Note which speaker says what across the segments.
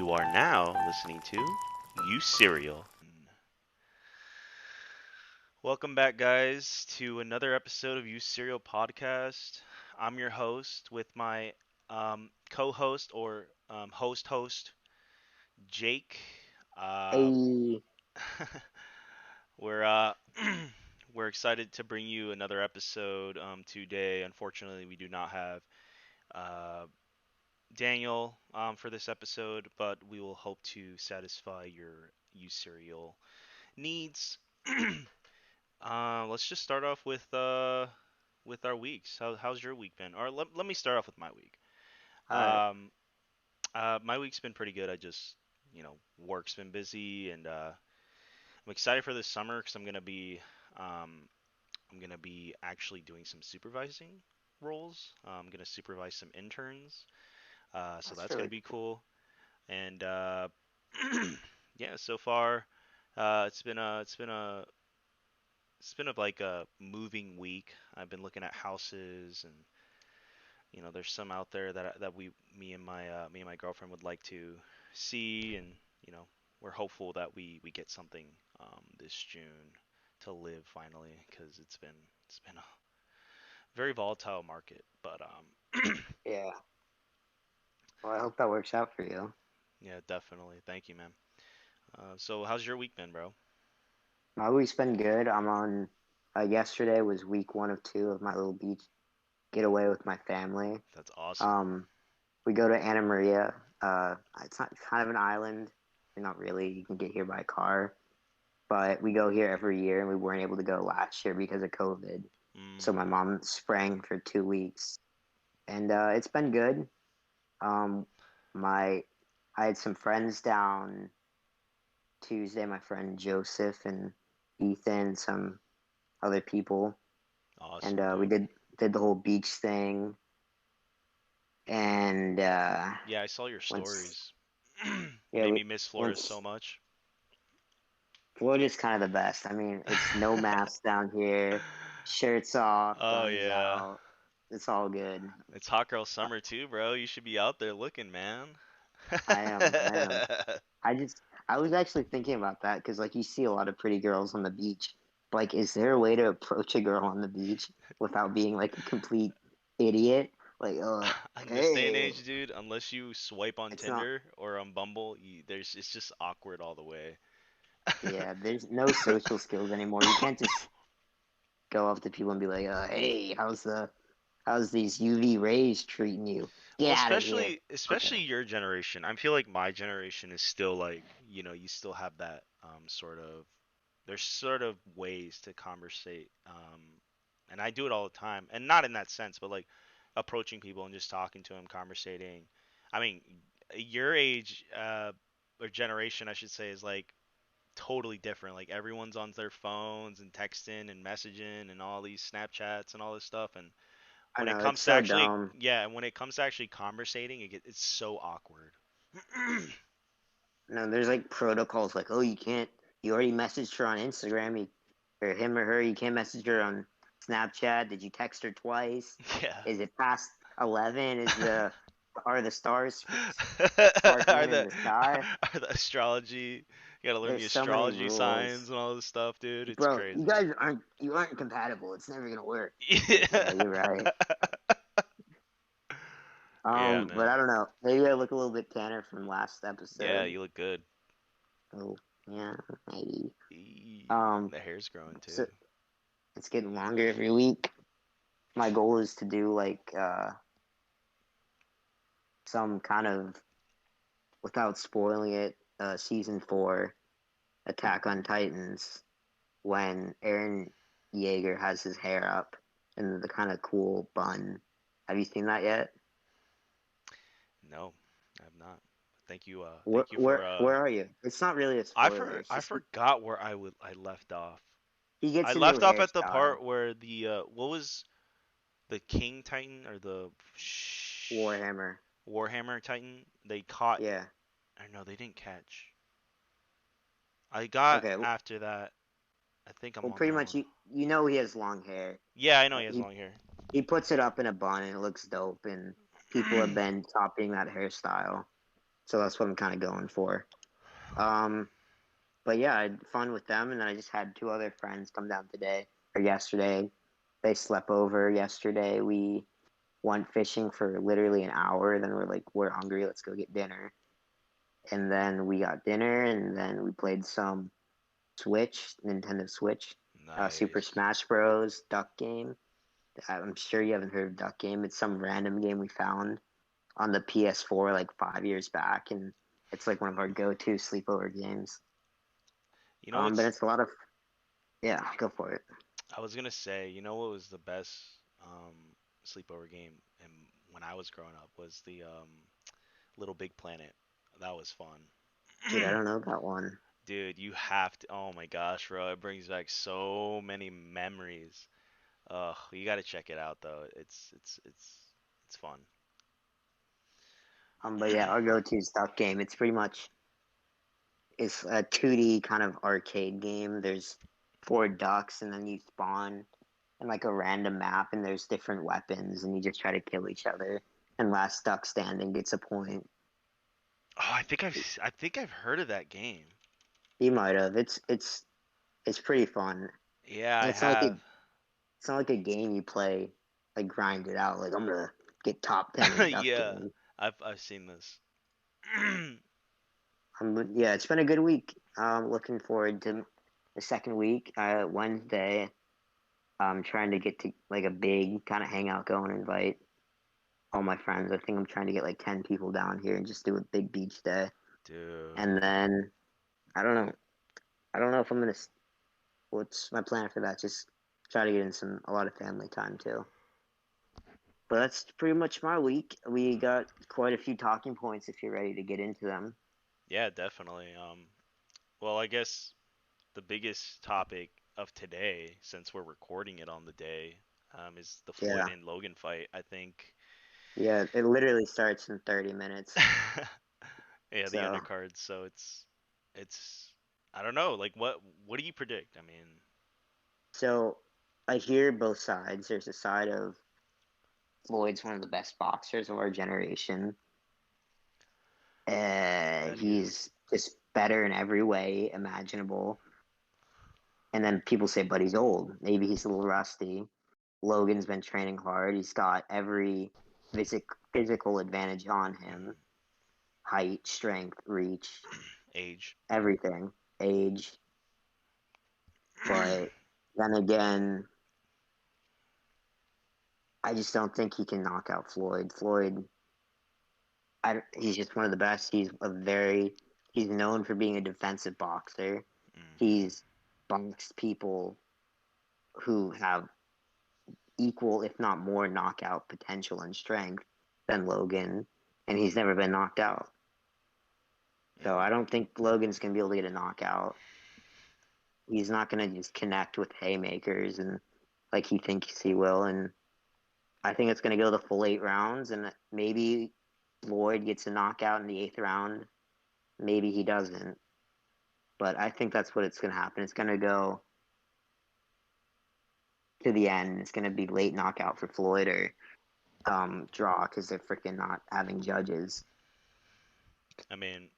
Speaker 1: You are now listening to UCereal. Welcome back, guys, to another episode of UCereal podcast. I'm your host with my co-host or host, Jake. Uh,
Speaker 2: Hey,
Speaker 1: we're we're excited to bring you another episode today. Unfortunately, we do not have uh, Daniel for this episode, but we will hope to satisfy your UCereal needs. Let's just start off with our weeks. How's your week been? Or let me start off with my week.
Speaker 2: all right.
Speaker 1: Um, my week's been pretty good. I just work's been busy, and I'm excited for this summer because um I'm gonna be actually doing some supervising roles. I'm gonna supervise some interns. So
Speaker 2: That's
Speaker 1: that's gonna
Speaker 2: really
Speaker 1: be cool. And yeah, so far, it's been like a moving week. I've been looking at houses, and there's some out there that me and my girlfriend would like to see, and you know, we're hopeful that we get something this June to live finally, because it's been a very volatile market. But
Speaker 2: yeah. Well, I hope that works out for you.
Speaker 1: yeah, definitely. Thank you, man. So how's your week been, bro?
Speaker 2: My week's been good. I'm on. Yesterday was week 1 of 2 of my little beach getaway with my family.
Speaker 1: That's awesome.
Speaker 2: Um, we go to Anna Maria. It's not kind of an island. Not really. You can get here by car, but we go here every year, and we weren't able to go last year because of COVID. So
Speaker 1: Mm,
Speaker 2: my mom sprang for 2 weeks, and it's been good. Um, my I had some friends down Tuesday, my friend Joseph and Ethan, some other people, and
Speaker 1: awesome,
Speaker 2: we
Speaker 1: dude.
Speaker 2: did the whole beach thing, and
Speaker 1: Yeah, I saw your
Speaker 2: once
Speaker 1: stories.
Speaker 2: yeah,
Speaker 1: Made me miss Florida
Speaker 2: once
Speaker 1: so much.
Speaker 2: Florida's kind of the best. I mean, it's no mask down here, shirts off,
Speaker 1: Oh
Speaker 2: guns
Speaker 1: yeah.
Speaker 2: out. It's all good.
Speaker 1: It's hot girl summer too, bro. You should be out there looking, man.
Speaker 2: I am. I am. I just I was actually thinking about that because like you see a lot of pretty girls on the beach. Like, is there a way to approach a girl on the beach without being like a complete idiot? Like,
Speaker 1: In this day and
Speaker 2: hey,
Speaker 1: age, dude, unless you swipe on
Speaker 2: it's not.
Speaker 1: Tinder or on Bumble, it's just awkward all the way.
Speaker 2: Yeah, there's no social skills anymore. You can't just go up to people and be like, hey, how's these UV rays treating you?
Speaker 1: Well,
Speaker 2: Get out of here.
Speaker 1: especially
Speaker 2: Okay.
Speaker 1: your generation. I feel like my generation is still like, you still have that sort of there's sort of ways to conversate. And I do it all the time, and not in that sense, but like approaching people and just talking to them, conversating. I mean, your age or generation, I should say, is like totally different. Like everyone's on their phones and texting and messaging and all these Snapchats and all this stuff. And
Speaker 2: I
Speaker 1: when it
Speaker 2: know it's
Speaker 1: comes to
Speaker 2: so
Speaker 1: actually,
Speaker 2: dumb.
Speaker 1: yeah, and when it comes to actually conversating, it's so awkward.
Speaker 2: No, there's like protocols like, oh, you can't. You already messaged her on Instagram, or him or her. You can't message her on Snapchat. Did you text her twice?
Speaker 1: Yeah.
Speaker 2: Is it past 11? Are the stars
Speaker 1: are
Speaker 2: sparkling in
Speaker 1: the
Speaker 2: the sky?
Speaker 1: are the astrology? You gotta learn the
Speaker 2: There's so many
Speaker 1: astrology signs
Speaker 2: rules,
Speaker 1: and all this stuff, dude. It's
Speaker 2: bro.
Speaker 1: crazy.
Speaker 2: You aren't compatible. It's never gonna work. Yeah,
Speaker 1: Yeah.
Speaker 2: you're right.
Speaker 1: Yeah,
Speaker 2: But
Speaker 1: man.
Speaker 2: I don't know. Maybe I look a little bit tanner from last
Speaker 1: Yeah,
Speaker 2: episode.
Speaker 1: you look good.
Speaker 2: Oh, yeah, maybe.
Speaker 1: The hair's growing too.
Speaker 2: So it's getting longer every week. My goal is to do like some kind of, without spoiling it, season 4 Attack on Titans when Aaron Yeager has his hair up and the kind of cool bun. Have you seen that yet?
Speaker 1: No, I have not. Thank you.
Speaker 2: Where
Speaker 1: Thank you
Speaker 2: where
Speaker 1: for.
Speaker 2: where are you? It's not really a spoiler. It's
Speaker 1: I
Speaker 2: just
Speaker 1: forgot where I left off.
Speaker 2: he
Speaker 1: I
Speaker 2: gets a new
Speaker 1: left off at the
Speaker 2: hairstyle.
Speaker 1: part where the what was the King Titan or the
Speaker 2: Warhammer.
Speaker 1: Warhammer Titan? They caught.
Speaker 2: Yeah.
Speaker 1: I know they didn't catch. I got
Speaker 2: Okay.
Speaker 1: after that. I think I'm
Speaker 2: Well,
Speaker 1: on
Speaker 2: pretty
Speaker 1: that
Speaker 2: much
Speaker 1: one.
Speaker 2: you know he has long hair.
Speaker 1: Yeah, I know he has
Speaker 2: He
Speaker 1: long hair.
Speaker 2: puts it up in a bun and it looks dope, and people have been copying that hairstyle. So that's what I'm kind of going for. Um, but yeah, I had fun with them, and then I just had two other friends come down today or yesterday. They slept over yesterday. We went fishing for literally an hour. Then we're like, we're hungry. Let's go get dinner. And then we got dinner, and then we played some Switch, Nintendo Switch, Super
Speaker 1: Nice.
Speaker 2: Smash Bros. Duck Game. I'm sure you haven't heard of Duck Game. It's some random game we found on the PS4 like 5 years back, and it's like one of our go-to sleepover games.
Speaker 1: You know
Speaker 2: But
Speaker 1: what's
Speaker 2: it's a lot of yeah. Go for it.
Speaker 1: I was gonna say, you know what was the best um sleepover game and when I was growing up was the Little Big Planet. That was
Speaker 2: Dude, I
Speaker 1: fun.
Speaker 2: don't know that one.
Speaker 1: Dude, you have to. Oh my gosh, bro, it brings back so many memories. You gotta check it out though. It's fun.
Speaker 2: But yeah, our go-to is Duck Game. It's a 2D kind of arcade game. There's four ducks, and then you spawn in like a random map, and there's different weapons, and you just try to kill each other. And last duck standing gets a point.
Speaker 1: Oh, I think I've heard of that game.
Speaker 2: You might have. It's pretty fun,
Speaker 1: Yeah,
Speaker 2: and
Speaker 1: I have.
Speaker 2: it's not like a game you play like grind it out. Like I'm gonna get top 10 in duck
Speaker 1: Yeah,
Speaker 2: game.
Speaker 1: I've seen this.
Speaker 2: Yeah, it's been a good week. Looking forward to the second week. Wednesday, I'm trying to get to like a big kind of hangout going, invite all my friends. I think I'm trying to get like 10 people down here and just do a big beach day.
Speaker 1: Dude.
Speaker 2: And then I don't know. I don't know if I'm gonna. What's my plan for that? Just try to get in a lot of family time too. But that's pretty much my week. We got quite a few talking points if you're ready to get into them.
Speaker 1: Yeah, definitely. Well, I guess the biggest topic of today, since we're recording it on the day, is the Floyd
Speaker 2: Yeah,
Speaker 1: and Logan fight. I think.
Speaker 2: yeah. It literally starts in 30 minutes.
Speaker 1: Yeah, the
Speaker 2: So,
Speaker 1: undercards. So it's I don't know. Like what do you predict? I mean,
Speaker 2: so I hear both sides. There's a side of Floyd's one of the best boxers of our generation.
Speaker 1: that he is.
Speaker 2: He's just better in every way imaginable. And then people say, but he's old. Maybe he's a little rusty. Logan's been training hard. He's got every physical advantage on him:
Speaker 1: Mhm.
Speaker 2: height, strength, reach,
Speaker 1: Age.
Speaker 2: everything, age. But then again, I just don't think he can knock out Floyd. He's just one of the best. He's known for being a defensive boxer.
Speaker 1: Mhm.
Speaker 2: He's boxed people who have equal, if not more, knockout potential and strength than Logan, and he's never been knocked out. So I
Speaker 1: Mhm.
Speaker 2: don't think Logan's gonna be able to get a knockout. He's not gonna just connect with haymakers and like he thinks he will. And I think it's gonna go the full 8 rounds, and maybe Floyd gets a knockout in the 8th round. Maybe he doesn't, but I think that's what it's gonna happen. It's gonna go to the end. It's gonna be late knockout for Floyd or draw because they're freaking not having judges.
Speaker 1: I mean,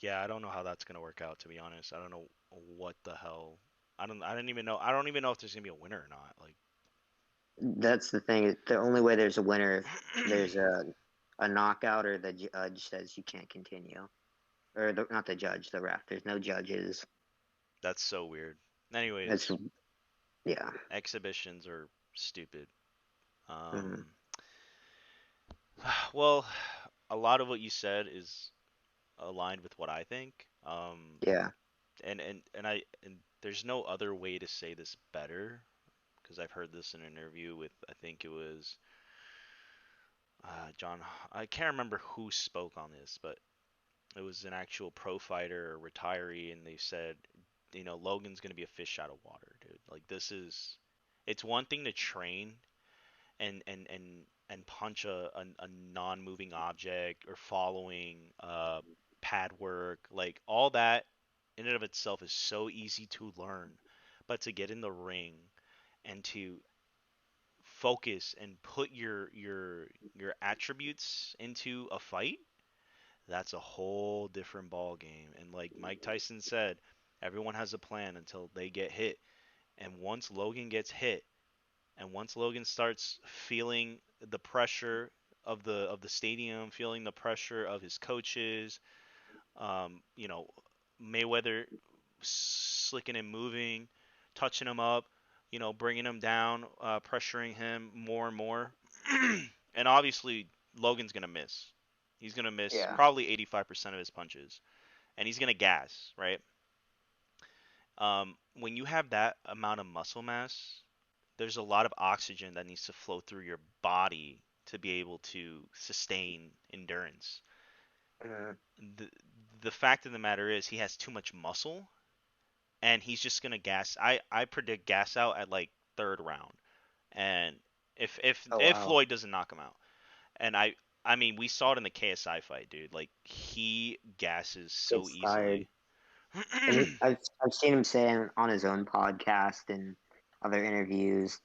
Speaker 1: yeah, I don't know how that's gonna work out. To be honest, I don't know what the hell. I don't even know. I don't even know if there's gonna be a winner or not. Like.
Speaker 2: That's the thing. The only way there's a winner if there's a knockout or the judge says you can't continue, or not the judge, the ref. There's no judges.
Speaker 1: That's so weird.
Speaker 2: That's
Speaker 1: Anyways,
Speaker 2: yeah.
Speaker 1: exhibitions are stupid.
Speaker 2: Mm,
Speaker 1: Um, well, a lot of what you said is aligned with what I think.
Speaker 2: yeah.
Speaker 1: And there's no other way to say this better because I've heard this in an interview with I think it was John. I can't remember who spoke on this, but it was an actual pro fighter or retiree, and they said, Logan's gonna be a fish out of water, dude. Like this is, it's one thing to train and punch a non-moving object or following pad work, like all that in and of itself is so easy to learn, but to get in the ring and to focus and put your attributes into a fight, that's a whole different ball game. And like Mike Tyson said, everyone has a plan until they get hit. And once Logan gets hit, and once Logan starts feeling the pressure of the stadium, feeling the pressure of his coaches, you know, Mayweather slicking and moving, touching him up, bringing him down, pressuring him more and more. And obviously, Logan's going to miss. He's going to miss
Speaker 2: Yeah.
Speaker 1: probably 85% of his punches, and he's going to gas, right? When you have that amount of muscle mass, there's a lot of oxygen that needs to flow through your body to be able to sustain endurance.
Speaker 2: Mm.
Speaker 1: The, the fact of the matter is, he has too much muscle, and he's just gonna gas. I predict gas out at like third round, and
Speaker 2: Oh
Speaker 1: if
Speaker 2: wow.
Speaker 1: Floyd doesn't knock him out, and I mean we saw it in the KSI fight, dude. Like he gasses so
Speaker 2: Gets tired.
Speaker 1: easily.
Speaker 2: And I've seen him saying on his own podcast and other interviews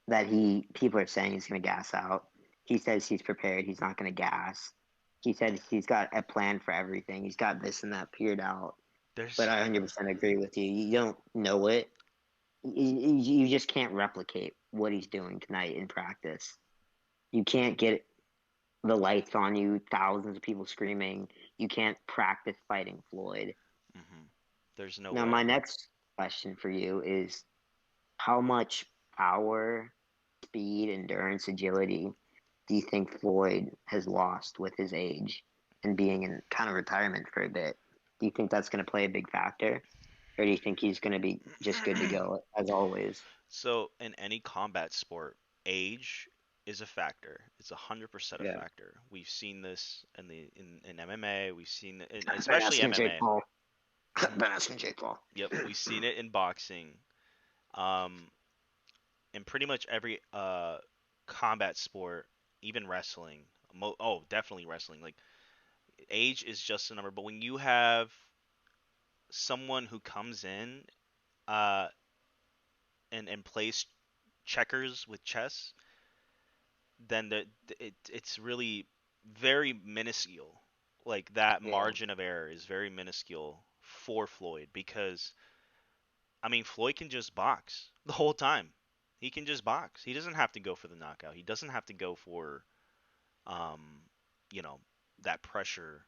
Speaker 2: that people are saying he's gonna gas out. He says he's prepared. He's not gonna gas. He said he's got a plan for everything. He's got this and that peered out. But
Speaker 1: There's
Speaker 2: I 100% agree with you. You don't know it. You just can't replicate what he's doing tonight in practice. You can't get the lights on you, thousands of people screaming. You can't practice fighting Floyd.
Speaker 1: mhm. There's no
Speaker 2: Now,
Speaker 1: way.
Speaker 2: my next question for you is how much power, speed, endurance, agility do you think Floyd has lost with his age and being in kind of retirement for a bit? Do you think that's going to play a big factor? Or do you think he's going to be just good to go as always?
Speaker 1: So in any combat sport, age is a factor. It's 100% a
Speaker 2: Yeah.
Speaker 1: factor. We've seen this in MMA. We've seen it in,
Speaker 2: Ben
Speaker 1: especially
Speaker 2: asking Jake
Speaker 1: MMA.
Speaker 2: Paul.
Speaker 1: Hmm.
Speaker 2: Ben asking Jake Paul.
Speaker 1: Yep, we've seen it in boxing. Um, in pretty much every combat sport, even wrestling. Definitely wrestling. Like age is just a number. But when you have someone who comes in uh, and plays checkers with chess, then it's really very minuscule. Like that
Speaker 2: Yeah.
Speaker 1: margin of error is very minuscule for Floyd because I mean Floyd can just box the whole time. He can just box. He doesn't have to go for the knockout. He doesn't have to go for um, you know, that pressure.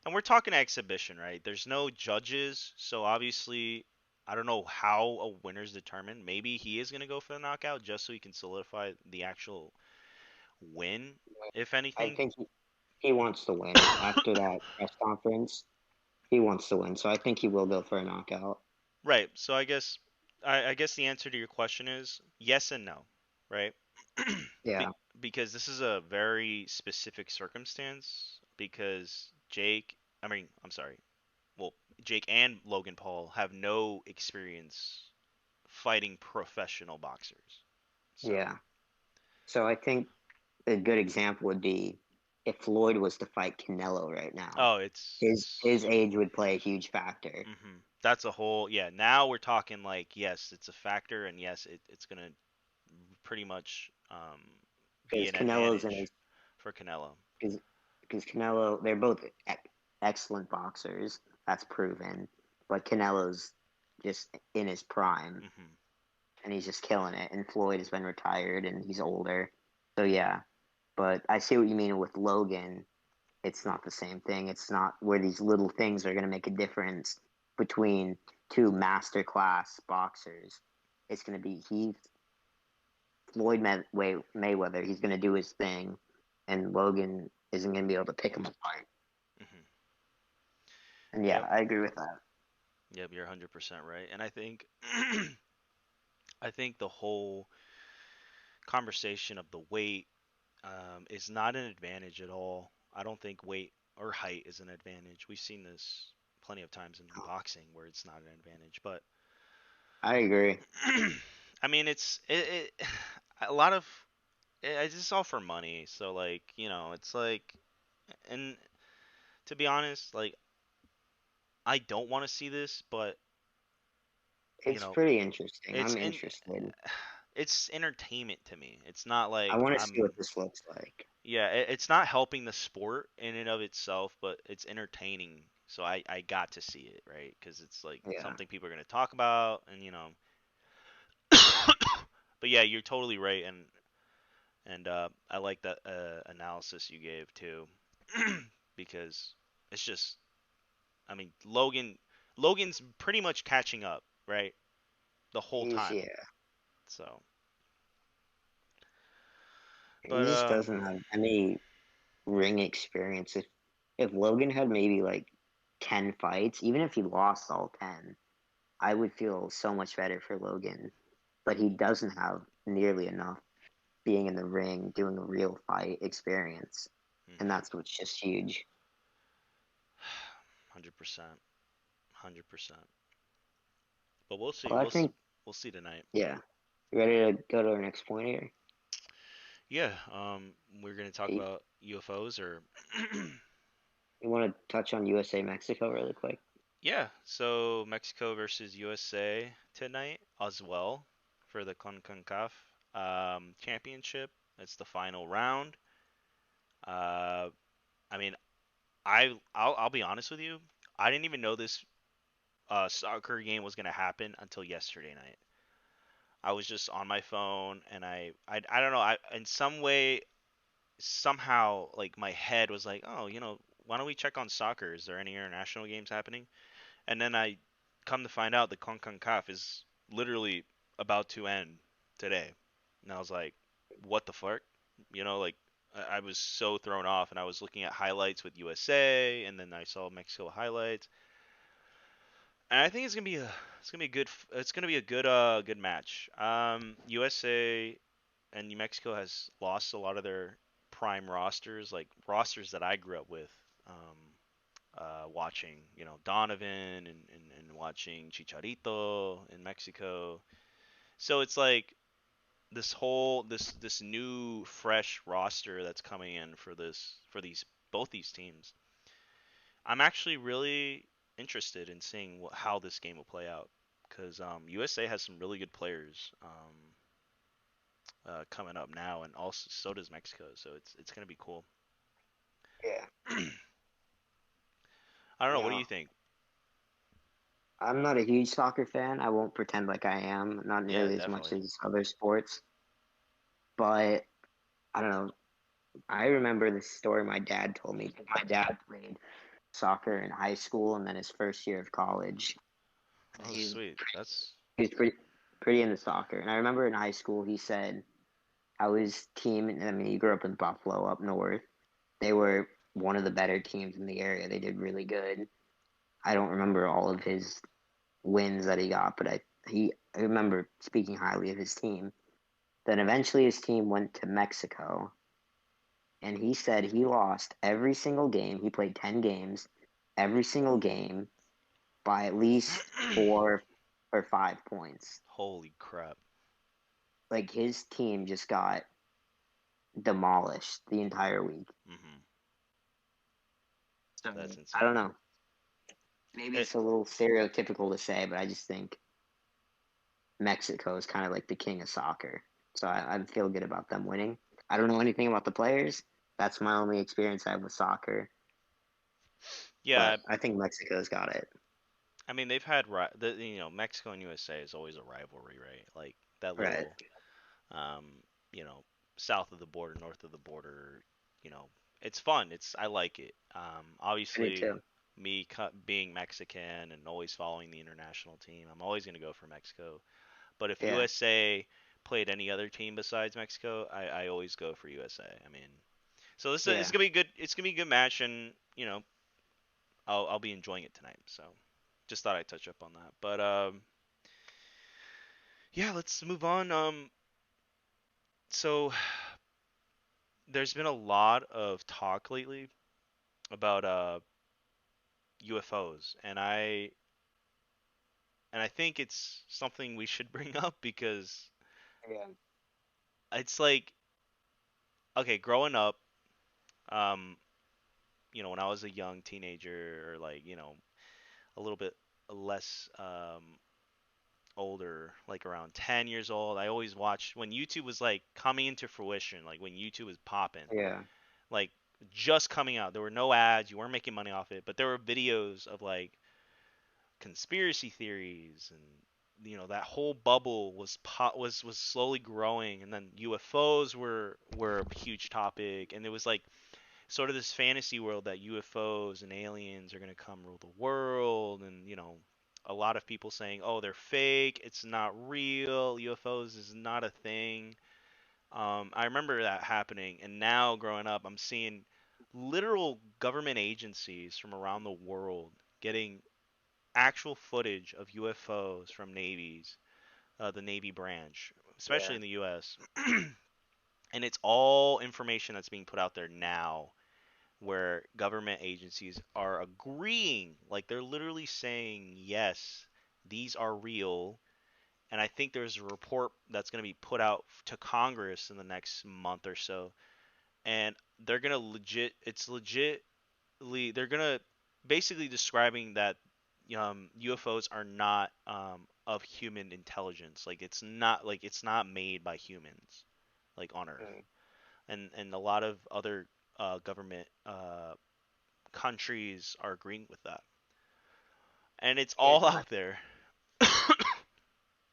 Speaker 1: And we're talking exhibition, right? There's no judges, so obviously I don't know how a winner's determined. Maybe he is going to go for the knockout just so he can solidify the actual win, if
Speaker 2: I
Speaker 1: anything.
Speaker 2: think he wants to win after that press conference. He wants to win, so I think he will go for a knockout.
Speaker 1: Right. So I guess the answer to your question is yes and no, right?
Speaker 2: Yeah,
Speaker 1: Be, because this is a very specific circumstance because I'm sorry. Well, Jake and Logan Paul have no experience fighting professional boxers. So,
Speaker 2: yeah. So I think a good example would be if Floyd was to fight Canelo right now.
Speaker 1: oh,
Speaker 2: His age would play a huge factor
Speaker 1: that's a whole yeah. Now we're talking like yes, it's a factor, and yes, it's gonna pretty much be
Speaker 2: because
Speaker 1: an
Speaker 2: Canelo's in his
Speaker 1: advantage for Canelo.
Speaker 2: because Canelo they're both excellent boxers. That's proven, but Canelo's just in his prime
Speaker 1: Hmm.
Speaker 2: and he's just killing it. And Floyd has been retired and he's older, so yeah. But I see what you mean with Logan. It's not the same thing. It's not where these little things are going to make a difference between two master class boxers. It's going to be Mayweather. He's going to do his thing, and Logan isn't going to be able to pick him apart.
Speaker 1: Hmm.
Speaker 2: And yeah,
Speaker 1: Yep.
Speaker 2: I agree with that.
Speaker 1: Yep. You're 100% right, and I think I think the whole conversation of the weight is not an advantage at all. I don't think weight or height is an advantage. We've seen this plenty of times in boxing where it's not an advantage, but
Speaker 2: I agree.
Speaker 1: I mean a lot of it's just all for money. So like it's like and to be honest, like I don't want to see this, but you
Speaker 2: It's
Speaker 1: know
Speaker 2: pretty interesting.
Speaker 1: it's
Speaker 2: I'm
Speaker 1: in
Speaker 2: interested.
Speaker 1: it's entertainment to me. It's not
Speaker 2: I
Speaker 1: like
Speaker 2: want to see
Speaker 1: I'm
Speaker 2: what this looks like.
Speaker 1: yeah, it's not helping the sport in and of itself, but it's entertaining. So I got to see it, right? Because it's like
Speaker 2: Yeah,
Speaker 1: something people are gonna talk about, and but yeah, you're totally right, and I like that analysis you gave too, because it's just, I mean, Logan's pretty much catching up, right, the whole
Speaker 2: he's
Speaker 1: time.
Speaker 2: yeah,
Speaker 1: So,
Speaker 2: he
Speaker 1: but
Speaker 2: just doesn't have any ring experience. If Logan had maybe like 10 fights, even if he lost all 10, I would feel so much better for Logan. But he doesn't have nearly enough being in the ring, doing a real fight experience, and
Speaker 1: mhm,
Speaker 2: that's what's just huge.
Speaker 1: 100%, 100%. But we'll see.
Speaker 2: Well, I think
Speaker 1: We'll see tonight.
Speaker 2: yeah. You ready to go to our next point here?
Speaker 1: Yeah, we're gonna talk
Speaker 2: You,
Speaker 1: about UFOs or
Speaker 2: you want to touch on USA Mexico really quick?
Speaker 1: yeah. So Mexico versus USA tonight as well for the CONCACAF championship. It's the final round. Uh, I mean, I'll be honest with you. I didn't even know this soccer game was gonna happen until yesterday night. I was just on my phone and I don't know. I in some way somehow like my head was like, oh, why don't we check on soccer? Is there any international games happening? And then I come to find out the CONCACAF is literally about to end today. And I was like, what the fuck? Like I was so thrown off, and I was looking at highlights with USA, and then I saw Mexico highlights, and I think it's gonna be a good match. USA and New Mexico has lost a lot of their prime rosters, like rosters that I grew up with. Watching, Donovan and watching Chicharito in Mexico. So it's like this new fresh roster that's coming in for these both these teams. I'm actually really interested in seeing how this game will play out because USA has some really good players coming up now, and also so does Mexico. So it's gonna be cool.
Speaker 2: Yeah.
Speaker 1: I don't know. What do
Speaker 2: No,
Speaker 1: you think?
Speaker 2: I'm not a huge soccer fan. I won't pretend like I am. Not
Speaker 1: Yeah,
Speaker 2: nearly as much
Speaker 1: definitely.
Speaker 2: as other sports. But I don't know. I remember the story my dad told me. My dad played soccer in high school and then his first year of college.
Speaker 1: Oh,
Speaker 2: He,
Speaker 1: sweet. That's
Speaker 2: he was pretty into soccer. And I remember in high school he said how his team, I mean, he grew up in Buffalo up north. They were one of the better teams in the area. They did really good. I don't remember all of his wins that he got, but I remember speaking highly of his team. Then eventually his team went to Mexico, and he said he lost every single game. He played 10 games, every single game by at least 4 or 5 points.
Speaker 1: holy crap.
Speaker 2: Like his team just got demolished the entire week.
Speaker 1: Hmm.
Speaker 2: So
Speaker 1: That's
Speaker 2: I don't
Speaker 1: insane.
Speaker 2: know. Maybe
Speaker 1: It,
Speaker 2: it's a little stereotypical to say, but I just think Mexico is kind of like the king of soccer. So I feel good about them winning. I don't know anything about the players. That's my only experience I have with soccer.
Speaker 1: yeah,
Speaker 2: But I think Mexico's got it.
Speaker 1: I mean they've had Mexico and USA is always a rivalry, right? Like that
Speaker 2: Right.
Speaker 1: little um, you know, south of the border, north of the border, you know, it's fun. I like it.
Speaker 2: I do
Speaker 1: Obviously
Speaker 2: too.
Speaker 1: being Mexican and always following the international team, I'm always going to go for Mexico. But if
Speaker 2: Yeah.
Speaker 1: USA played any other team besides Mexico, I always go for USA. I mean, so this is
Speaker 2: Yeah.
Speaker 1: gonna be good. It's gonna be a good match, and I'll be enjoying it tonight. So just thought I'd touch up on that. But yeah, let's move on. So there's been a lot of talk lately about UFOs, and I think it's something we should bring up because
Speaker 2: Yeah.
Speaker 1: it's like, okay, growing up, um, when I was a young teenager or like, a little bit less older, like around 10 years old. I always watched when YouTube was like coming into fruition, like when YouTube was popping,
Speaker 2: Yeah.
Speaker 1: like just coming out. There were no ads, you weren't making money off it, but there were videos of like conspiracy theories, and that whole bubble was slowly growing, and then UFOs were a huge topic, and it was like sort of this fantasy world that UFOs and aliens are going to come rule the world, and a lot of people saying, "Oh, they're fake. It's not real. UFOs is not a thing." I remember that happening, and now growing up, I'm seeing literal government agencies from around the world getting actual footage of UFOs from navies, the Navy branch, especially
Speaker 2: Yeah.
Speaker 1: in the U.S. And it's all information that's being put out there now where government agencies are agreeing, like they're literally saying, yes, these are real. And I think there's a report that's going to be put out to Congress in the next month or so. And they're going to they're going to basically describing that UFOs are not of human intelligence. Like it's not made by humans, like on Earth.
Speaker 2: Mm.
Speaker 1: And a lot of other government countries are agreeing with that, and it's
Speaker 2: Here's
Speaker 1: all
Speaker 2: my
Speaker 1: out there.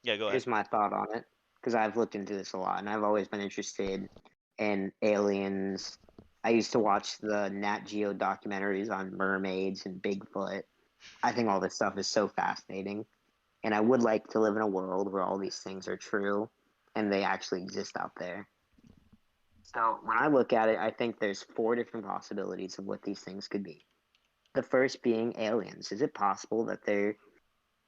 Speaker 1: Yeah, go ahead.
Speaker 2: here's my thought on it, because I've looked into this a lot and I've always been interested in aliens. I used to watch the Nat Geo documentaries on mermaids and Bigfoot. I think all this stuff is so fascinating, and I would like to live in a world where all these things are true and they actually exist out there. So when I look at it, I think there's four different possibilities of what these things could be. The first being aliens. Is it possible that they're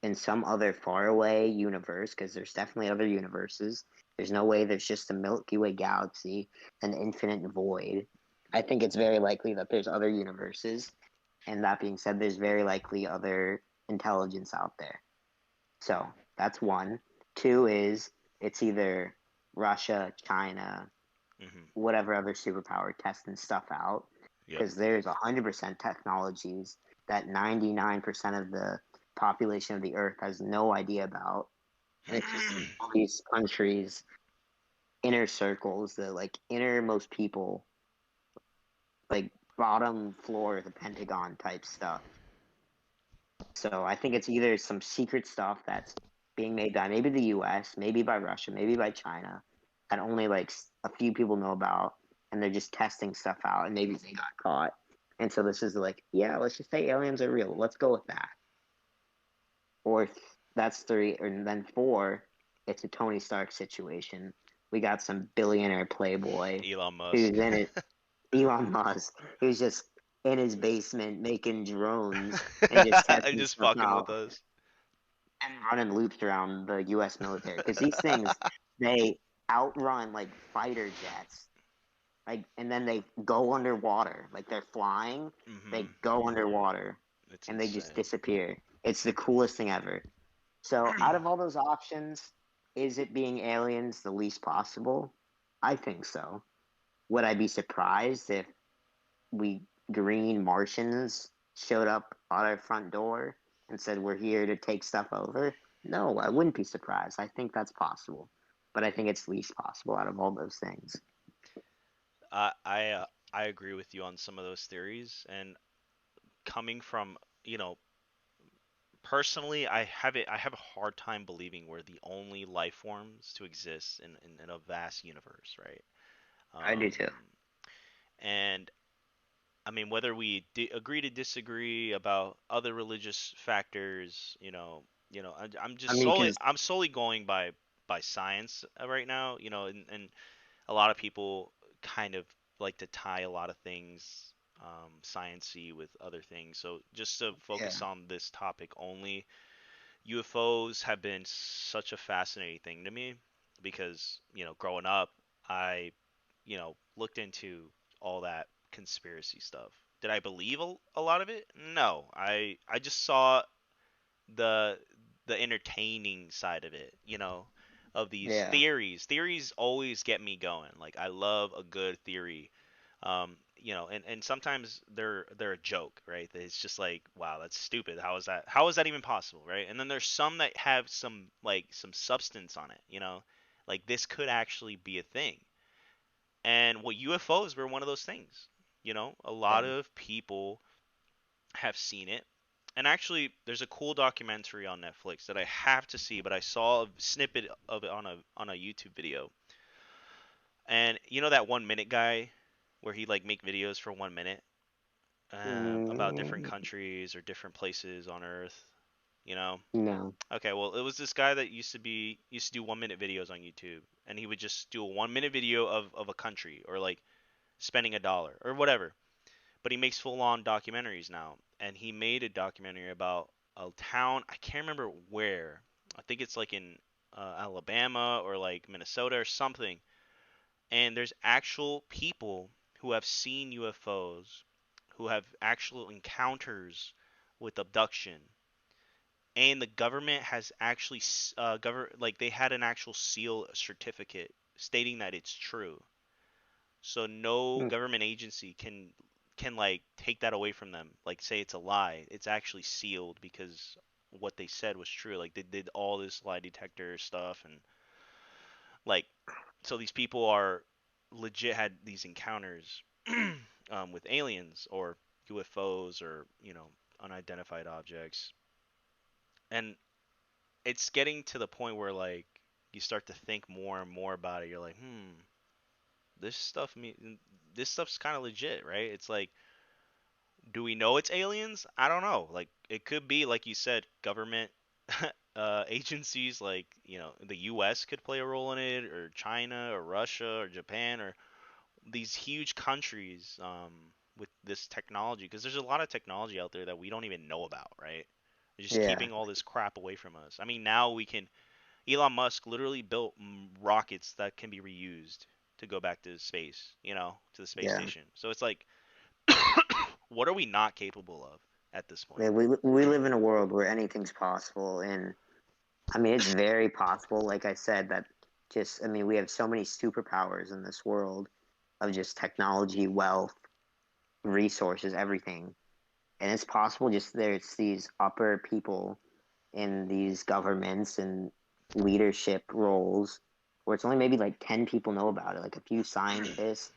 Speaker 2: in some other faraway universe? Because there's definitely other universes. There's no way there's just a Milky Way galaxy, an infinite void. I think it's very likely that there's other universes. And that being said, there's very likely other intelligence out there. So that's one. Two is it's either Russia, China,
Speaker 1: Hmm.
Speaker 2: whatever other superpower testing stuff out,
Speaker 1: Yep.
Speaker 2: because there's 100% technologies that 99% of the population of the earth has no idea about, and it's just all these countries inner circles, the like innermost people, like bottom floor of the Pentagon type stuff. So I think it's either some secret stuff that's being made by maybe the US, maybe by Russia, maybe by China, that only like a few people know about, and they're just testing stuff out, and maybe they got caught. And so this is like, yeah, let's just say aliens are real. Let's go with that. Or that's three, and then four, it's a Tony Stark situation. We got some billionaire playboy
Speaker 1: Elon
Speaker 2: who's
Speaker 1: Musk.
Speaker 2: in it, Elon Musk, who's just in his basement making drones and just
Speaker 1: I'm
Speaker 2: testing
Speaker 1: just
Speaker 2: stuff
Speaker 1: fucking with
Speaker 2: out
Speaker 1: us.
Speaker 2: and running loops around the U.S. military, because these things they outrun like fighter jets, like, and then they go underwater, like they're flying, they
Speaker 1: Hmm.
Speaker 2: go underwater,
Speaker 1: It's
Speaker 2: and they just
Speaker 1: insane.
Speaker 2: disappear. It's the coolest thing ever. So, out of all those options, is it being aliens the least possible? I think so. Would I be surprised if we green Martians showed up at our front door and said we're here to take stuff over? No, I wouldn't be surprised. I think that's possible, but I think it's least possible out of all those things.
Speaker 1: I agree with you on some of those theories, and coming from you know personally, I have a hard time believing we're the only life forms to exist in a vast universe, right?
Speaker 2: I do
Speaker 1: Um,
Speaker 2: too.
Speaker 1: and I mean, whether we agree to disagree about other religious factors, I'm
Speaker 2: I
Speaker 1: just
Speaker 2: mean,
Speaker 1: solely
Speaker 2: because
Speaker 1: I'm solely going by science right now, and a lot of people kind of like to tie a lot of things sciency with other things. So just to
Speaker 2: yeah,
Speaker 1: focus on this topic only, UFOs have been such a fascinating thing to me because, growing up, I, looked into all that conspiracy stuff. Did I believe a lot of it? No. I just saw the the entertaining side of it, of these
Speaker 2: yeah,
Speaker 1: theories. Theories always get me going. Like I love a good theory. and sometimes they're a joke, right? It's just like, wow, that's stupid. How is that even possible, right? And then there's some that have some substance on it, like this could actually be a thing. And what UFOs were one of those things. A lot
Speaker 2: Yeah.
Speaker 1: of people have seen it. And actually, there's a cool documentary on Netflix that I have to see, but I saw a snippet of it on a YouTube video. And you know that 1 minute guy where he like make videos for 1 minute about different
Speaker 2: Mm,
Speaker 1: countries or different places on Earth, you know?
Speaker 2: no.
Speaker 1: Okay, well, it was this guy that used to do 1 minute videos on YouTube, and he would just do a 1 minute video of a country or like spending $1 or whatever. But he makes full on documentaries now, and he made a documentary about a town. I can't remember where. I think it's like in Alabama or like Minnesota or something. And there's actual people who have seen UFOs, who have actual encounters with abduction, and the government has actually like they had an actual seal certificate stating that it's true. So no
Speaker 2: Mm,
Speaker 1: government agency can like take that away from them. Like say it's a lie. It's actually sealed because what they said was true. Like they did all this lie detector stuff and like so these people are legit had these encounters with aliens or UFOs or unidentified objects. And it's getting to the point where like you start to think more and more about it. You're like, this stuff this stuff's kind of legit, right? It's like, do we know it's aliens? I don't know. Like it could be, like you said, government agencies, like the U.S. could play a role in it, or China, or Russia, or Japan, or these huge countries with this technology. Because there's a lot of technology out there that we don't even know about, right? They're just
Speaker 2: yeah.
Speaker 1: keeping all this crap away from us. I mean, now we can. Elon Musk literally built rockets that can be reused to go back to space, to the space
Speaker 2: Yeah.
Speaker 1: station. So it's like, what are we not capable of at this point?
Speaker 2: Yeah, we live in a world where anything's possible, and I mean it's very possible. Like I said, that just I mean we have so many superpowers in this world of just technology, wealth, resources, everything, and it's possible. Just there's these upper people in these governments and leadership roles where it's only maybe like 10 people know about it, like a few scientists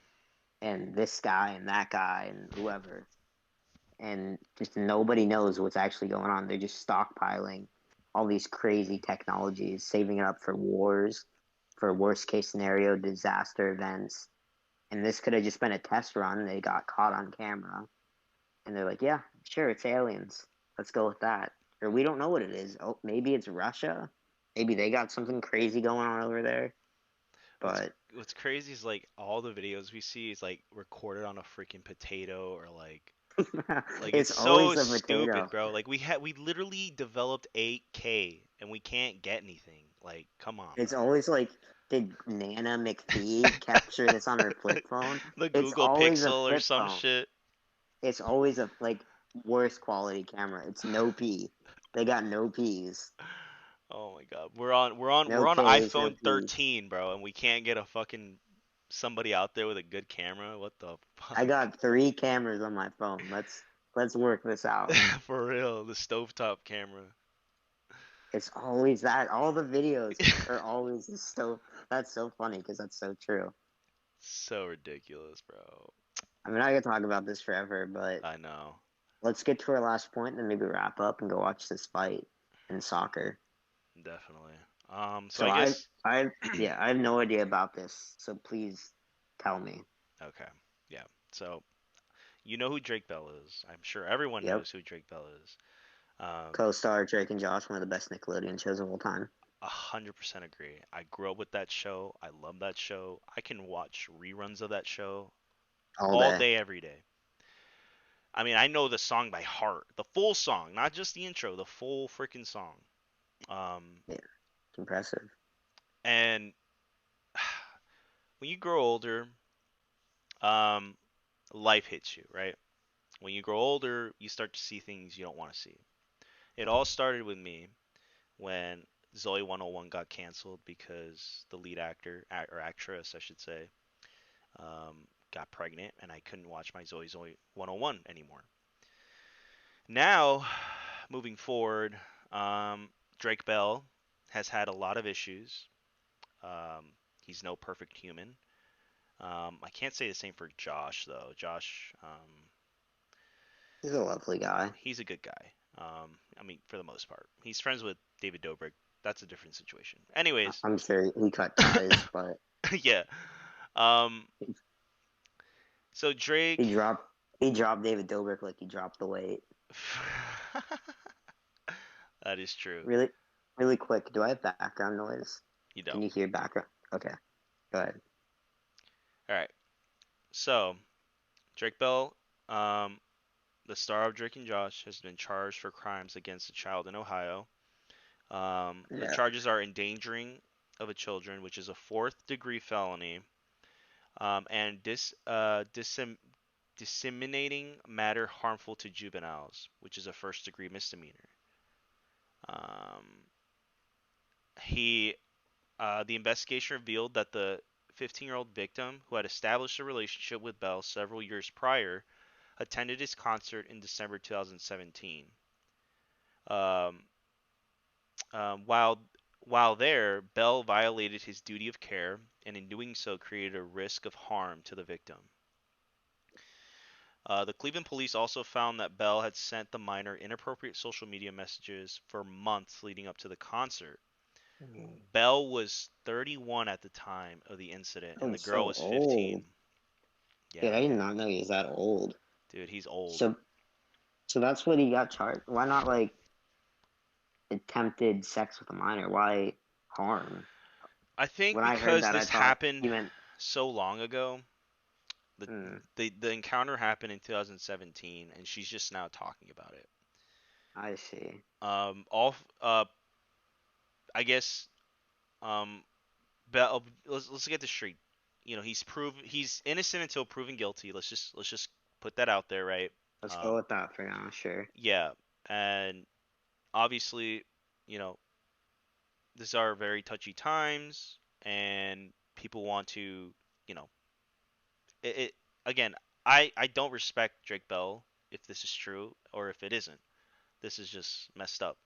Speaker 2: and this guy and that guy and whoever, and just nobody knows what's actually going on. They're just stockpiling all these crazy technologies, saving it up for wars, for worst case scenario disaster events. And this could have just been a test run. They got caught on camera, and they're like, "Yeah, sure, it's aliens. Let's go with that." Or we don't know what it is. Oh, maybe it's Russia. Maybe they got something crazy going on over there.
Speaker 1: What's
Speaker 2: But
Speaker 1: what's crazy is like all the videos we see is like recorded on a freaking potato or like it's
Speaker 2: it's always
Speaker 1: so
Speaker 2: a
Speaker 1: stupid,
Speaker 2: potato.
Speaker 1: bro. Like we literally developed 8K and we can't get anything. Like, come on,
Speaker 2: It's
Speaker 1: bro.
Speaker 2: always like, did Nana McPhee capture this on her flip phone?
Speaker 1: The
Speaker 2: It's
Speaker 1: Google
Speaker 2: always a
Speaker 1: Pixel or
Speaker 2: flip
Speaker 1: some
Speaker 2: phone.
Speaker 1: shit.
Speaker 2: It's always a like worst quality camera. It's no P. They got no P's,
Speaker 1: Oh my God. We're
Speaker 2: no
Speaker 1: on
Speaker 2: K's, no
Speaker 1: iPhone
Speaker 2: P's.
Speaker 1: 13, bro, and we can't get a fucking somebody out there with a good camera. What the
Speaker 2: I
Speaker 1: fuck?
Speaker 2: got three cameras on my phone. Let's work this out.
Speaker 1: For real, the stovetop camera.
Speaker 2: It's always that. All the videos are always the stove. That's so funny because that's so true.
Speaker 1: So ridiculous, bro.
Speaker 2: I mean, I could talk about this forever, but
Speaker 1: I know.
Speaker 2: let's get to our last point, then maybe wrap up and go watch this fight in soccer.
Speaker 1: Definitely. So
Speaker 2: So
Speaker 1: I guess
Speaker 2: yeah, I have no idea about this. So please tell me.
Speaker 1: okay. Yeah. So you know who Drake Bell is. I'm sure everyone
Speaker 2: Yep.
Speaker 1: knows who Drake Bell is. Um,
Speaker 2: Co-star Drake and Josh, one of the best Nickelodeon shows of all time.
Speaker 1: 100% agree. I grew up with that show. I love that show. I can watch reruns of that show
Speaker 2: All
Speaker 1: all
Speaker 2: day.
Speaker 1: day, every day. I mean, I know the song by heart, the full song, not just the intro, the full freaking song. Um,
Speaker 2: Yeah, it's impressive.
Speaker 1: and when you grow older, um, life hits you, right? When you grow older, you start to see things you don't want to see. It all started with me when Zoe 101 got canceled because the lead actor or actress, I should say, got pregnant and I couldn't watch my Zoe Zoe 101 anymore. Now, moving forward, um, Drake Bell has had a lot of issues. He's no perfect human. I can't say the same for Josh though. Josh,
Speaker 2: He's a lovely guy.
Speaker 1: he's a good guy. I mean, for the most part, he's friends with David Dobrik. That's a different situation. Anyways,
Speaker 2: I'm sure he cut ties, but
Speaker 1: yeah. Um, so
Speaker 2: he
Speaker 1: Drake,
Speaker 2: dropped he dropped David Dobrik like he dropped the weight.
Speaker 1: that is true.
Speaker 2: Really, really quick. Do I have background noise?
Speaker 1: You
Speaker 2: Can
Speaker 1: don't.
Speaker 2: you hear background? Okay, go ahead.
Speaker 1: All right. So Drake Bell, um, the star of Drake and Josh, has been charged for crimes against a child in Ohio. The
Speaker 2: Yeah.
Speaker 1: charges are endangering of a children, which is a fourth degree felony, and disseminating matter harmful to juveniles, which is a first degree misdemeanor. Um, he the investigation revealed that the 15-year-old victim, who had established a relationship with Bell several years prior, attended his concert in December 2017. Um, while there, Bell violated his duty of care, and in doing so, created a risk of harm to the victim. The Cleveland police also found that Bell had sent the minor inappropriate social media messages for months leading up to the concert.
Speaker 2: Mm.
Speaker 1: Bell was 31 at the time of the incident, and
Speaker 2: Oh,
Speaker 1: the girl
Speaker 2: so
Speaker 1: was
Speaker 2: old.
Speaker 1: 15.
Speaker 2: Dude,
Speaker 1: Yeah,
Speaker 2: I did not know he was that old.
Speaker 1: dude, he's old.
Speaker 2: So, so that's what he got charged. Why not like attempted sex with a minor? Why harm?
Speaker 1: I think
Speaker 2: When I heard
Speaker 1: because
Speaker 2: that, I
Speaker 1: this
Speaker 2: thought
Speaker 1: happened
Speaker 2: he meant.
Speaker 1: so long ago, the
Speaker 2: Mm,
Speaker 1: the encounter happened in 2017, and she's just now talking about it.
Speaker 2: I see.
Speaker 1: All I guess um, let's get this straight. You know, he's innocent until proven guilty. Let's just put that out there, right?
Speaker 2: Let's go
Speaker 1: Um,
Speaker 2: with that for now. Sure.
Speaker 1: yeah, and obviously, you know, these are very touchy times, and people want to, you know, it again. I don't respect Drake Bell if this is true or if it isn't. This is just messed up.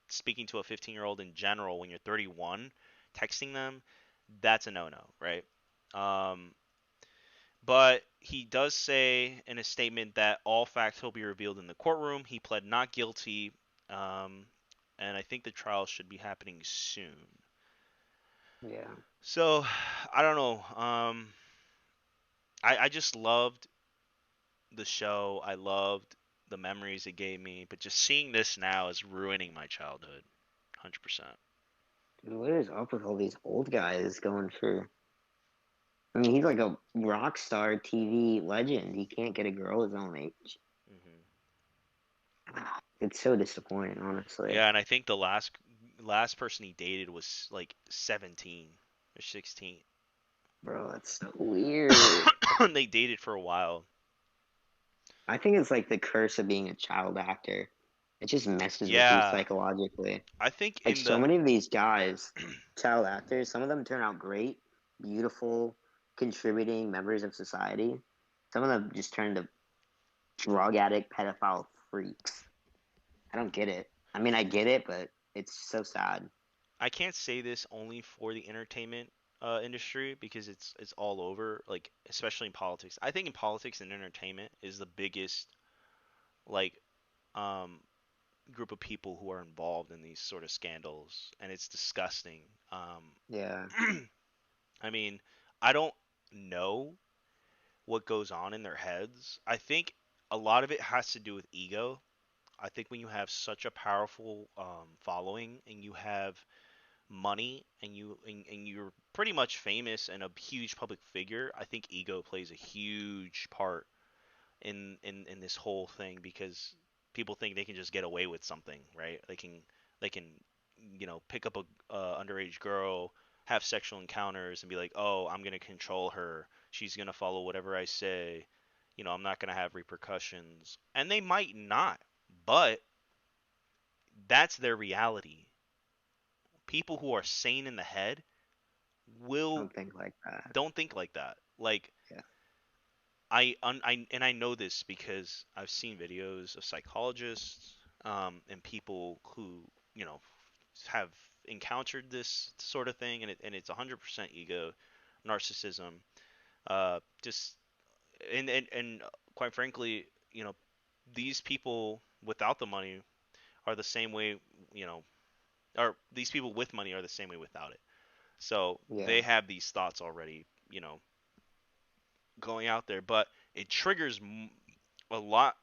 Speaker 1: Speaking to a 15-year-old in general when you're 31, texting them, that's a no-no, right? Um, but he does say in a statement that all facts will be revealed in the courtroom. He pled not guilty, um, and I think the trial should be happening soon.
Speaker 2: Yeah.
Speaker 1: So I don't know. I just loved the show. I loved the memories it gave me, but just seeing this now is ruining my childhood. 100%.
Speaker 2: Dude, what is up with all these old guys going for? I mean, he's like a rock star TV legend. He can't get a girl his own age.
Speaker 1: Hmm.
Speaker 2: It's so disappointing, honestly.
Speaker 1: Yeah, and I think the last person he dated was like 17 or 16.
Speaker 2: Bro, that's so weird.
Speaker 1: They dated for a while.
Speaker 2: I think it's like the curse of being a child actor. It just messes with you
Speaker 1: Yeah,
Speaker 2: psychologically.
Speaker 1: I think
Speaker 2: Like
Speaker 1: in
Speaker 2: so
Speaker 1: the
Speaker 2: many of these guys, child actors, some of them turn out great, beautiful, contributing members of society. Some of them just turn into drug addict, pedophile freaks. I don't get it. I mean, I get it, but it's so sad.
Speaker 1: I can't say this only for the entertainment industry because it's all over, like especially in politics. I think in politics and entertainment is the biggest like um group of people who are involved in these sort of scandals, and it's disgusting.
Speaker 2: Yeah,
Speaker 1: I mean, I don't know what goes on in their heads. I think a lot of it has to do with ego. I think when you have such a powerful following and you have money and you're pretty much famous and a huge public figure, I think ego plays a huge part in this whole thing because people think they can just get away with something, right? They can pick up a underage girl, have sexual encounters, and be like, oh, I'm gonna control her. She's gonna follow whatever I say. I'm not gonna have repercussions, and they might not, but that's their reality. People who are sane in the head will
Speaker 2: don't think like that.
Speaker 1: don't think like that. Like
Speaker 2: Yeah,
Speaker 1: I know this because I've seen videos of psychologists, and people who, you know, have encountered this sort of thing, and it's 100% ego, narcissism, just and quite frankly, you know, these people without the money are the same way, you know, or these people with money are the same way without it. So
Speaker 2: Yeah.
Speaker 1: they have these thoughts already, going out there, but it triggers a lot,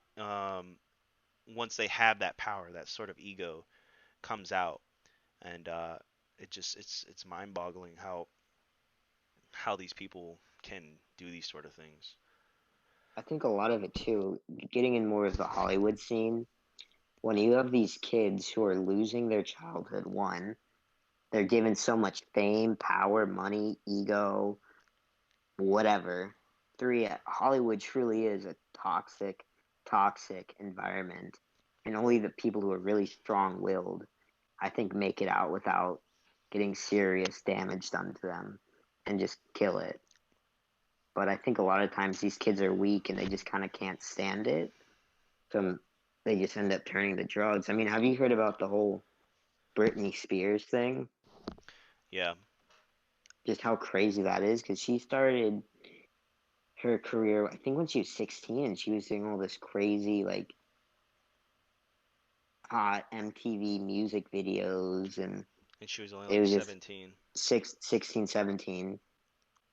Speaker 1: once they have that power, that sort of ego comes out, and it's mind-boggling how these people can do these sort of things.
Speaker 2: I think a lot of it too, getting in more of the Hollywood scene, when you have these kids who are losing their childhood, one, they're given so much fame, power, money, ego, whatever. Three, Hollywood truly is a toxic environment. And only the people who are really strong willed, I think, make it out without getting serious damage done to them and just kill it. But I think a lot of times these kids are weak and they just kind of can't stand it. So they just end up turning to drugs. I mean, have you heard about the whole Britney Spears thing?
Speaker 1: Yeah,
Speaker 2: Just how crazy that is? Because she started her career, I think, when she was 16, and she was doing all this crazy, like, hot MTV music videos, and
Speaker 1: and she was only
Speaker 2: it
Speaker 1: like
Speaker 2: was just
Speaker 1: 17.
Speaker 2: 16, 17,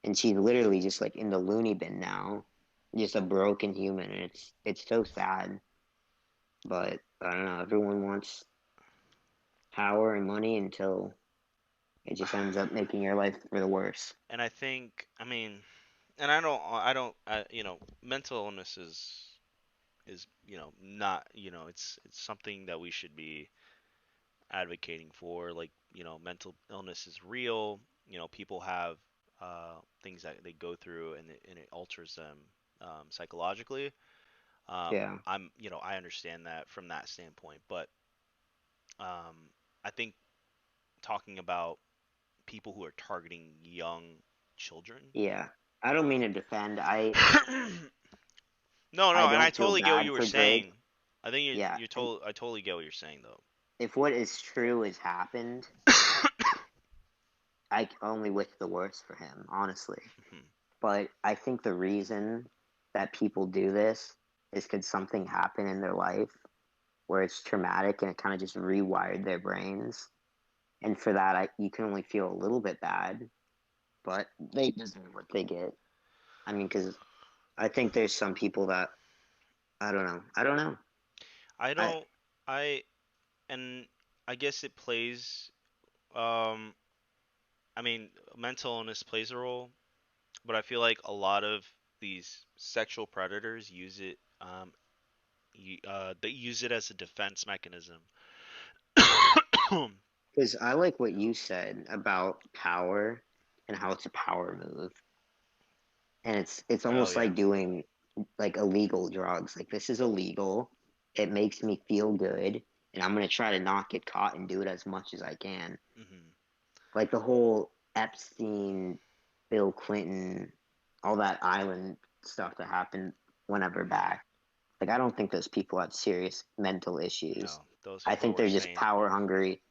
Speaker 2: and she's literally just like in the loony bin now, just a broken human, and it's so sad. But I don't know, everyone wants power and money until it just ends up making your life for the worse.
Speaker 1: And I think, I mean, and I don't, mental illness is, not, it's something that we should be advocating for. Like, mental illness is real. People have things that they go through, and it alters them, psychologically.
Speaker 2: Yeah,
Speaker 1: I understand that from that standpoint, but I think talking about people who are targeting young children.
Speaker 2: yeah. I don't mean to defend.
Speaker 1: No,
Speaker 2: I
Speaker 1: no, and I
Speaker 2: don't feel
Speaker 1: totally get what
Speaker 2: bad
Speaker 1: you were
Speaker 2: for Drake.
Speaker 1: saying. I think
Speaker 2: Yeah, and
Speaker 1: I totally get what you're saying though.
Speaker 2: if what is true has happened, I only wish the worst for him, honestly.
Speaker 1: Mhm.
Speaker 2: But I think the reason that people do this is because something happened in their life where it's traumatic and it kind of just rewired their brains. And for that, you can only feel a little bit bad, but they deserve what they get. I mean, because I think there's some people that I don't know. I don't know.
Speaker 1: I
Speaker 2: I
Speaker 1: don't. I and I guess it plays. Um, I mean, mental illness plays a role, but I feel like a lot of these sexual predators use it. They use it as a defense mechanism.
Speaker 2: because I like what you said about power and how it's a power move, and it's
Speaker 1: Oh
Speaker 2: almost
Speaker 1: yeah.
Speaker 2: like doing like illegal drugs. Like this is illegal. It makes me feel good, and I'm gonna try to not get caught and do it as much as I can.
Speaker 1: Hmm.
Speaker 2: Like the whole Epstein, Bill Clinton, all that island stuff that happened whenever back. Like I don't think those people have serious mental issues.
Speaker 1: No, those
Speaker 2: I
Speaker 1: people
Speaker 2: think
Speaker 1: were
Speaker 2: they're just
Speaker 1: sane.
Speaker 2: hungry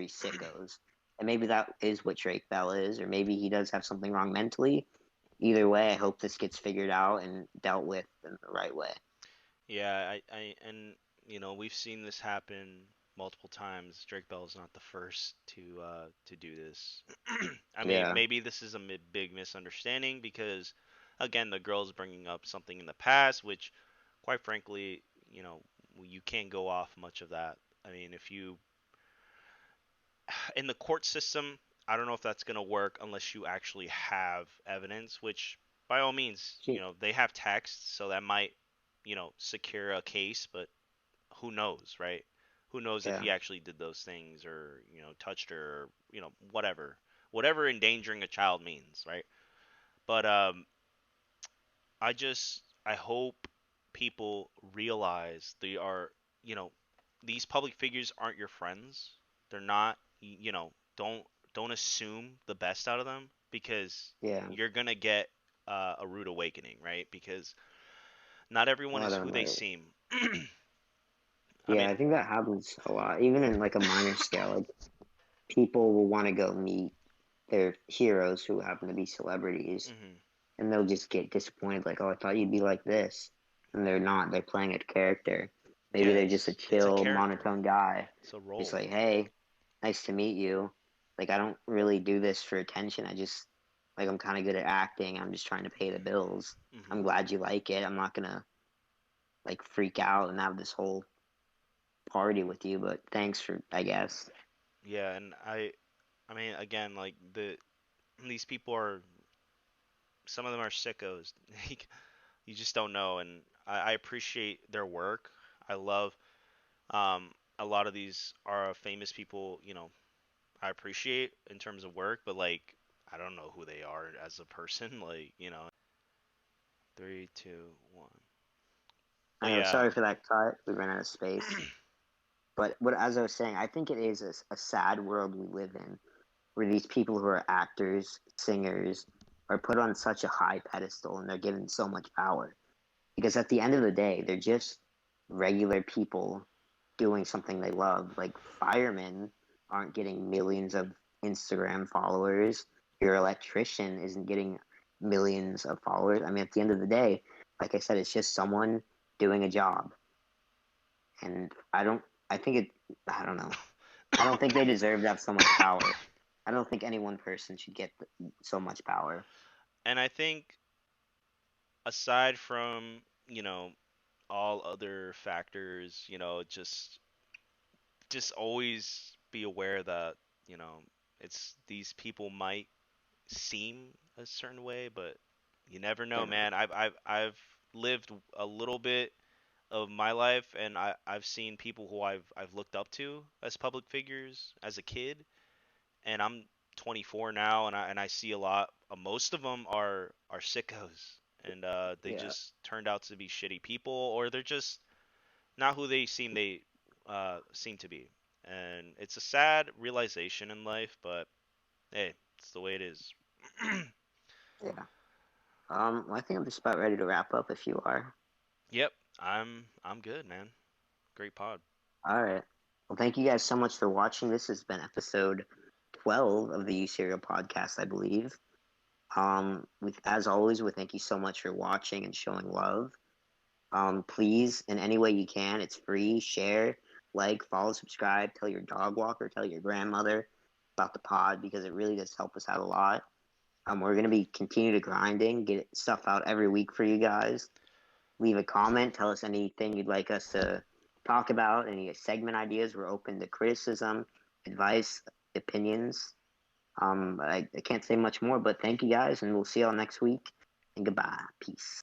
Speaker 2: sickos. And maybe that is what Drake Bell is, or maybe he does have something wrong mentally. Either way, I hope this gets figured out and dealt with in the right way.
Speaker 1: Yeah, and we've seen this happen multiple times. Drake Bell is not the first to do this. I mean,
Speaker 2: Yeah,
Speaker 1: maybe this is a big misunderstanding because, again, the girl's bringing up something in the past, which, quite frankly, you can't go off much of that. I mean, if you in the court system, I don't know if that's going to work unless you actually have evidence, which by all means, they have text, so that might, secure a case, but who knows, right? Who knows if
Speaker 2: yeah,
Speaker 1: he actually did those things or, touched her or, whatever. Whatever endangering a child means, right? But I hope people realize they are, you know, these public figures aren't your friends. They're not, don't assume the best out of them because
Speaker 2: yeah.
Speaker 1: you're gonna get. a rude awakening, right? Because not everyone
Speaker 2: I
Speaker 1: is
Speaker 2: don't
Speaker 1: who they
Speaker 2: know.
Speaker 1: seem. I
Speaker 2: Yeah,
Speaker 1: mean,
Speaker 2: I think that happens a lot, even in like a minor scale. Like people will want to go meet their heroes who happen to be celebrities,
Speaker 1: mhm.
Speaker 2: and they'll just get disappointed. Like, oh, I thought you'd be like this, and they're not. They're playing a character. Maybe
Speaker 1: Yeah,
Speaker 2: they're just a
Speaker 1: it's a
Speaker 2: chill,
Speaker 1: character.
Speaker 2: monotone guy.
Speaker 1: It's a
Speaker 2: Just
Speaker 1: role.
Speaker 2: like, hey, nice to meet you. Like, I don't really do this for attention. I just like I'm kind of good at acting. I'm just trying to pay the bills. I'm
Speaker 1: Mhm.
Speaker 2: glad you like it. I'm not gonna like freak out and have this whole party with you, but thanks for, I guess.
Speaker 1: Yeah, and I mean, again, like these people are, some of them are sickos. Like, you just don't know, and I appreciate their work. I love um a lot of these are famous people, I appreciate in terms of work, but like I don't know who they are as a person, like, 3, 2, 1.
Speaker 2: I
Speaker 1: But
Speaker 2: know.
Speaker 1: yeah.
Speaker 2: Sorry for that cut. We ran out of space. But what, as I was saying, I think it is a sad world we live in, where these people who are actors, singers, are put on such a high pedestal and they're given so much power. Because at the end of the day, they're just regular people doing something they love. Like firemen aren't getting millions of Instagram followers. Your electrician isn't getting millions of followers. I mean, at the end of the day, like I said, it's just someone doing a job. And I think I don't know. I don't think they deserve to have so much power. I don't think any one person should get so much power.
Speaker 1: And I think aside from, all other factors, just always be aware that, you know, it's these people might seem a certain way, but you never know,
Speaker 2: Yeah,
Speaker 1: man. I've lived a little bit of my life, and I've seen people who I've looked up to as public figures as a kid, and I'm 24 now, and I see a lot. Most of them are sickos, and they
Speaker 2: yeah,
Speaker 1: just turned out to be shitty people, or they're just not who they seem to be. And it's a sad realization in life, but hey, it's the way it is.
Speaker 2: yeah. I think I'm just about ready to wrap up if you are.
Speaker 1: Yep, I'm good, man. Great pod.
Speaker 2: All right. Well, thank you guys so much for watching. This has been episode 12 of the UCereal podcast, I believe. As always, we thank you so much for watching and showing love. Please, in any way you can, it's free. Share, like, follow, subscribe. Tell your dog walker, tell your grandmother about the pod because it really does help us out a lot. We're gonna be continue to grinding, get stuff out every week for you guys. Leave a comment, tell us anything you'd like us to talk about, any segment ideas. We're open to criticism, advice, opinions. I can't say much more, but thank you guys, and we'll see y'all next week. And goodbye. Peace.